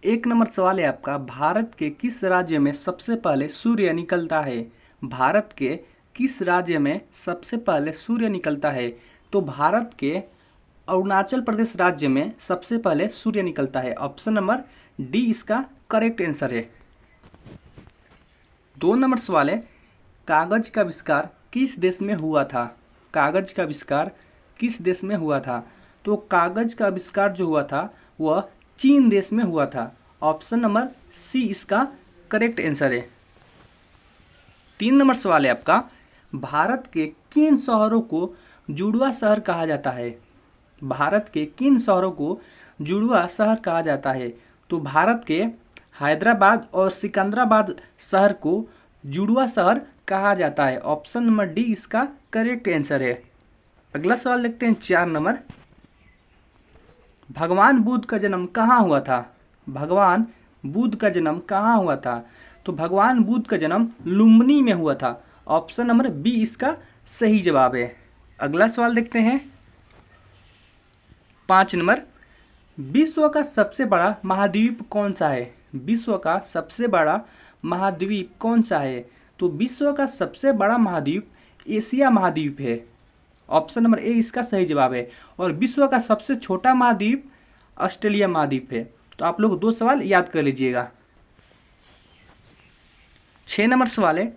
एक नंबर सवाल है आपका, भारत के किस राज्य में सबसे पहले सूर्य निकलता है? भारत के किस राज्य में सबसे पहले सूर्य निकलता है? तो भारत के अरुणाचल प्रदेश राज्य में सबसे पहले सूर्य निकलता है। ऑप्शन नंबर डी इसका करेक्ट आंसर है। 2 नंबर सवाल है, कागज का आविष्कार किस देश में हुआ था? कागज का आविष्कार किस देश में हुआ था? तो कागज का आविष्कार जो हुआ था वह चीन देश में हुआ था। ऑप्शन नंबर सी इसका करेक्ट आंसर है। 3 नंबर सवाल है आपका, भारत के किन शहरों को जुड़वा शहर कहा जाता है? भारत के किन शहरों को जुड़वा शहर कहा जाता है? तो भारत के हैदराबाद और सिकंदराबाद शहर को जुड़वा शहर कहा जाता है। ऑप्शन नंबर डी इसका करेक्ट आंसर है। अगला सवाल देखते हैं 4 नंबर, भगवान बुद्ध का जन्म कहाँ हुआ था? भगवान बुद्ध का जन्म कहाँ हुआ था? तो भगवान बुद्ध का जन्म लुम्बिनी में हुआ था। ऑप्शन नंबर बी इसका सही जवाब है। अगला सवाल देखते हैं 5 नंबर, विश्व का सबसे बड़ा महाद्वीप कौन सा है? विश्व का सबसे बड़ा महाद्वीप कौन सा है? तो विश्व का सबसे बड़ा महाद्वीप एशिया महाद्वीप है। ऑप्शन नंबर ए इसका सही जवाब है। और विश्व का सबसे छोटा महाद्वीप ऑस्ट्रेलिया महाद्वीप है। तो आप लोग 2 सवाल याद कर लीजिएगा। 6 नंबर सवाल है,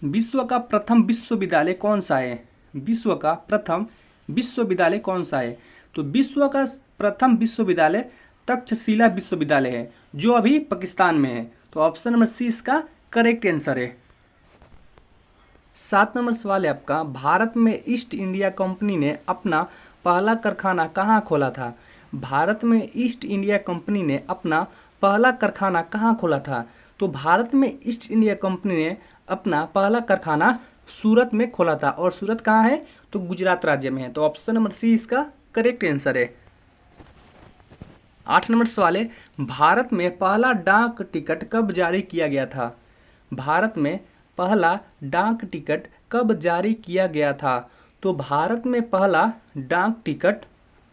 विश्व का प्रथम विश्वविद्यालय कौन सा है? विश्व का प्रथम विश्वविद्यालय कौन सा है? तो विश्व का प्रथम विश्वविद्यालय तक्षशिला विश्वविद्यालय है, जो अभी पाकिस्तान में है। तो ऑप्शन नंबर सी इसका करेक्ट आंसर है। 7 नंबर सवाल है आपका, भारत में ईस्ट इंडिया कंपनी ने अपना पहला कारखाना कहाँ खोला था? भारत में ईस्ट इंडिया कंपनी ने अपना पहला कारखाना कहाँ खोला था? तो भारत में ईस्ट इंडिया कंपनी ने अपना पहला कारखाना सूरत में खोला था। और सूरत कहाँ है? तो गुजरात राज्य में है। तो ऑप्शन नंबर सी इसका करेक्ट आंसर है। 8 नंबर सवाल है, भारत में पहला डाक टिकट कब जारी किया गया था? भारत में पहला डाक टिकट कब जारी किया गया था? तो भारत में पहला डाक टिकट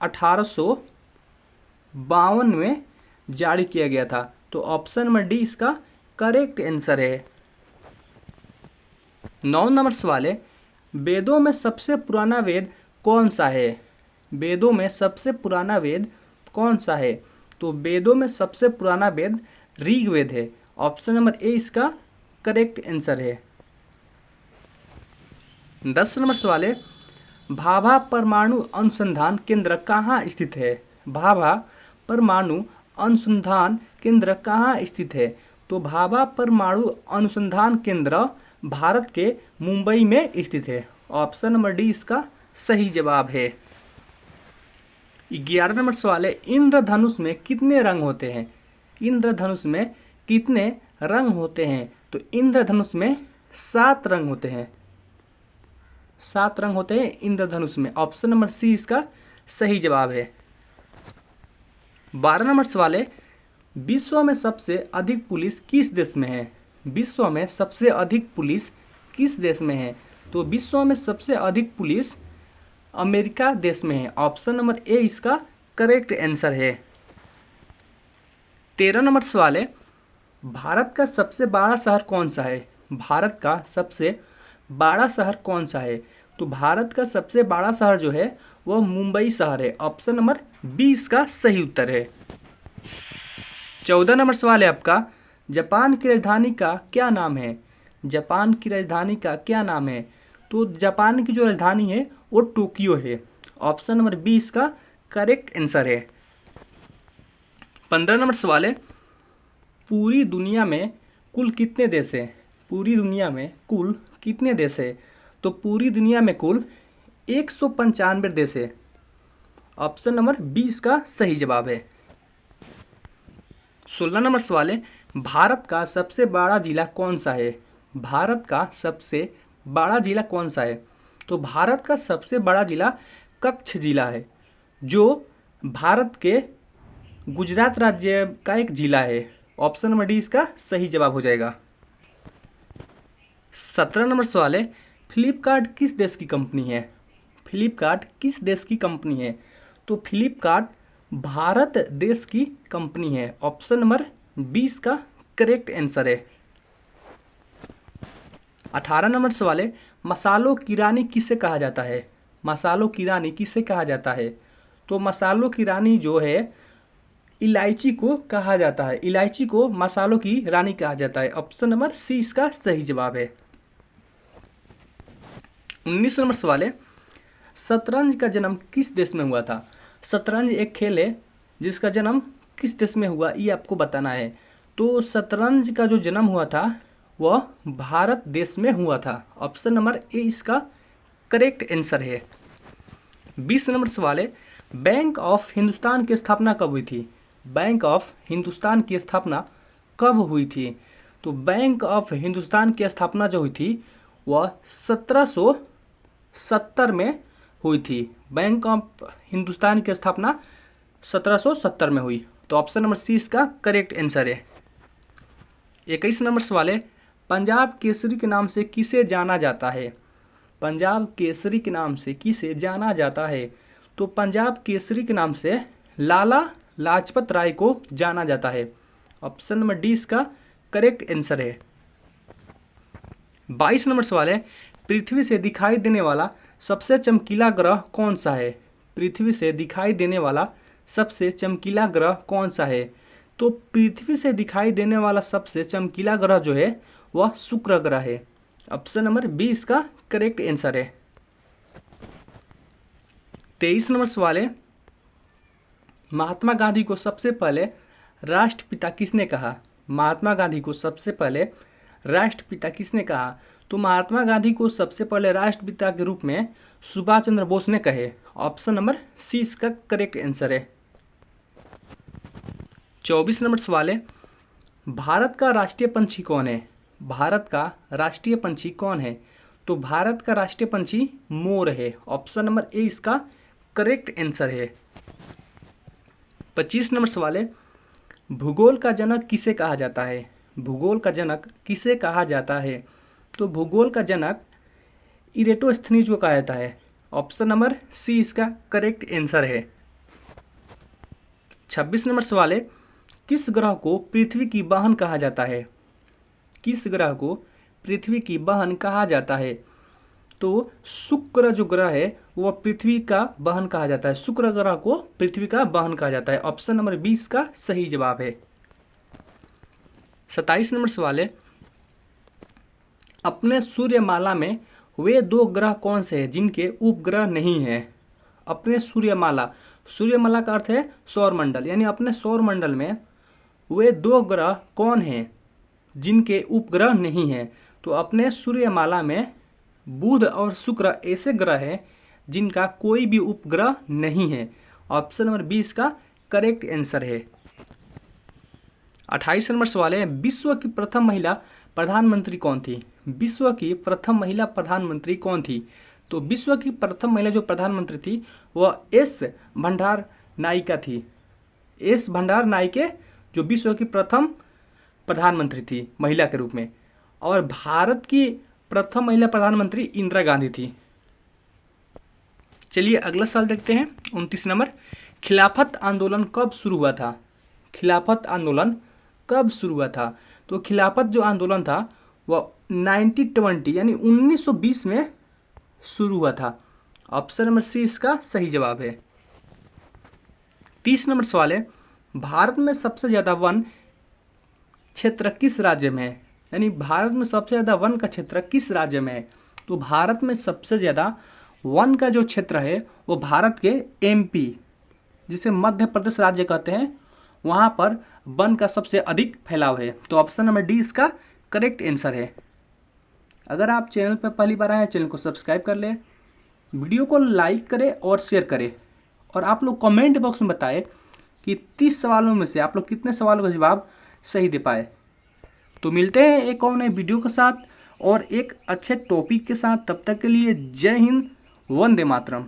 1852 में जारी किया गया था। तो ऑप्शन नंबर डी इसका करेक्ट आंसर है। 9 नंबर सवाल है, वेदों में सबसे पुराना वेद कौन सा है? वेदों में सबसे पुराना वेद कौन सा है? तो वेदों में सबसे पुराना वेद ऋग्वेद है। ऑप्शन नंबर ए इसका करेक्ट आंसर है। 10 नंबर सवाल है, भाभा परमाणु अनुसंधान केंद्र कहाँ स्थित है? भाभा परमाणु अनुसंधान केंद्र कहाँ स्थित है? तो भाभा परमाणु अनुसंधान केंद्र भारत के मुंबई में स्थित है। ऑप्शन नंबर डी इसका सही जवाब है। 11 नंबर सवाल है, इंद्रधनुष में कितने रंग होते हैं? इंद्रधनुष में कितने रंग होते हैं? तो इंद्रधनुष में 7 रंग होते हैं। 7 रंग होते हैं इंद्रधनुष में। ऑप्शन नंबर सी इसका सही जवाब है। 12 नंबर सवाल है, विश्व में सबसे अधिक पुलिस किस देश में है? विश्व में सबसे अधिक पुलिस किस देश में है? तो विश्व में सबसे अधिक पुलिस अमेरिका देश में है। ऑप्शन नंबर ए इसका करेक्ट आंसर है। 13 नंबर सवाल है, भारत का सबसे बड़ा शहर कौन सा है? भारत का सबसे बड़ा शहर कौन सा है? तो भारत का सबसे बड़ा शहर जो है वह मुंबई शहर है। ऑप्शन नंबर बी इसका सही उत्तर है। 14 नंबर सवाल है आपका, जापान की राजधानी का क्या नाम है? जापान की राजधानी का क्या नाम है? तो जापान की जो राजधानी है वो टोक्यो है। ऑप्शन नंबर बी इसका करेक्ट आंसर है। 15 नंबर सवाल है, पूरी दुनिया में कुल कितने देश हैं? पूरी दुनिया में कुल कितने देश हैं? तो पूरी दुनिया में कुल 195 देश है। ऑप्शन नंबर बी इसका सही जवाब है। 16 नंबर सवाल है, भारत का सबसे बड़ा जिला कौन सा है? भारत का सबसे बड़ा जिला कौन सा है? तो भारत का सबसे बड़ा जिला कच्छ जिला है, जो भारत के गुजरात राज्य का एक जिला है। ऑप्शन नंबर डी इसका सही जवाब हो जाएगा। 17 नंबर सवाल है, फ्लिपकार्ट किस देश की कंपनी है? फ्लिपकार्ट किस देश की कंपनी है? तो फ्लिपकार्ट भारत देश की कंपनी है। ऑप्शन नंबर 20 का करेक्ट आंसर है। 18 नंबर सवाल है, मसालों की रानी किसे कहा जाता है? मसालों की रानी किसे कहा जाता है? तो मसालों की रानी जो है इलायची को कहा जाता है। इलायची को मसालों की रानी कहा जाता है। ऑप्शन नंबर सी इसका सही जवाब है। 19 नंबर सवाल है, शतरंज का जन्म किस देश में हुआ था? शतरंज एक खेल है जिसका जन्म किस देश में हुआ, ये आपको बताना है। तो शतरंज का जो जन्म हुआ था वह भारत देश में हुआ था। ऑप्शन नंबर ए इसका करेक्ट आंसर है। 20 नंबर सवाल है, बैंक ऑफ हिंदुस्तान की स्थापना कब हुई थी? बैंक ऑफ हिंदुस्तान की स्थापना कब हुई थी? तो बैंक ऑफ हिंदुस्तान की स्थापना जो हुई थी वह 1770 में हुई थी। बैंक ऑफ हिंदुस्तान की स्थापना 1770 में हुई। तो ऑप्शन नंबर सी इसका करेक्ट आंसर है। 21 नंबर सवाल है, पंजाब केसरी के नाम से किसे जाना जाता है? पंजाब केसरी के नाम से किसे जाना जाता है? तो पंजाब केसरी के नाम से लाला लाजपत राय को जाना जाता है। ऑप्शन नंबर डी इसका करेक्ट आंसर है। 22 नंबर सवाल है, पृथ्वी से दिखाई देने वाला सबसे चमकीला ग्रह कौन सा है? पृथ्वी से दिखाई देने वाला सबसे चमकीला ग्रह कौन सा है? तो पृथ्वी से दिखाई देने वाला सबसे चमकीला ग्रह जो है वह शुक्र ग्रह है। ऑप्शन नंबर बी इसका करेक्ट आंसर है। 23 नंबर सवाल है, महात्मा गांधी को सबसे पहले राष्ट्रपिता किसने कहा? महात्मा गांधी को सबसे पहले राष्ट्रपिता किसने कहा? तो महात्मा गांधी को सबसे पहले राष्ट्रपिता के रूप में सुभाष चंद्र बोस ने कहे। ऑप्शन नंबर सी इसका करेक्ट आंसर है। 24 नंबर सवाल है, भारत का राष्ट्रीय पंछी कौन है? भारत का राष्ट्रीय पंछी कौन है? तो भारत का राष्ट्रीय पंछी मोर है। ऑप्शन नंबर ए इसका करेक्ट आंसर है। 25 नंबर सवाल है, भूगोल का जनक किसे कहा जाता है? भूगोल का जनक किसे कहा जाता है? तो भूगोल का जनक इरेटोस्थनीज को कहा जाता है। ऑप्शन नंबर सी इसका करेक्ट आंसर है। 26 नंबर सवाल है, किस ग्रह को पृथ्वी की बहन कहा जाता है? किस ग्रह को पृथ्वी की बहन कहा जाता है? तो शुक्र जो ग्रह है वह पृथ्वी का बहन कहा जाता है। शुक्र ग्रह को पृथ्वी का बहन कहा जाता है। ऑप्शन नंबर 20 का सही जवाब है। 27 नंबर सवाल है, अपने सूर्यमाला में वे दो ग्रह कौन से हैं जिनके उपग्रह नहीं हैं? अपने सूर्यमाला, सूर्यमाला का अर्थ है सौरमंडल, यानी अपने सौरमंडल में वे दो ग्रह कौन हैं जिनके उपग्रह नहीं हैं? तो अपने सूर्यमाला में बुध और शुक्र ऐसे ग्रह हैं जिनका कोई भी उपग्रह नहीं है। ऑप्शन नंबर 20 का करेक्ट आंसर है। 28 नंबर सवाल है, विश्व की प्रथम महिला प्रधानमंत्री कौन थी? विश्व की प्रथम महिला प्रधानमंत्री कौन थी? तो विश्व की प्रथम महिला जो प्रधानमंत्री थी वह एस भंडार नायिका थी। एस भंडार नायिके जो विश्व की प्रथम प्रधानमंत्री थी महिला के रूप में। और भारत की प्रथम महिला प्रधानमंत्री इंदिरा गांधी थी। चलिए अगला सवाल देखते हैं। 29 नंबर, खिलाफत आंदोलन कब शुरू हुआ था? खिलाफत आंदोलन कब शुरू हुआ था? तो खिलाफत जो आंदोलन था वह 1920 यानी 1920 में शुरू हुआ था। ऑप्शन नंबर सी इसका सही जवाब है। 30 नंबर सवाल है, भारत में सबसे ज़्यादा वन क्षेत्र किस राज्य में है? यानी भारत में सबसे ज़्यादा वन का क्षेत्र किस राज्य में है? तो भारत में सबसे ज़्यादा वन का जो क्षेत्र है वो भारत के एमपी, जिसे मध्य प्रदेश राज्य कहते हैं, वहाँ पर वन का सबसे अधिक फैलाव है। तो ऑप्शन नंबर डी इसका करेक्ट आंसर है। अगर आप चैनल पर पहली बार आए हैं, चैनल को सब्सक्राइब कर लें, वीडियो को लाइक करें और शेयर करें, और आप लोग कमेंट बॉक्स में बताएं कि 30 सवालों में से आप लोग कितने सवालों का जवाब सही दे पाए। तो मिलते हैं एक और नए वीडियो के साथ और एक अच्छे टॉपिक के साथ। तब तक के लिए जय हिंद, वंदे मातरम।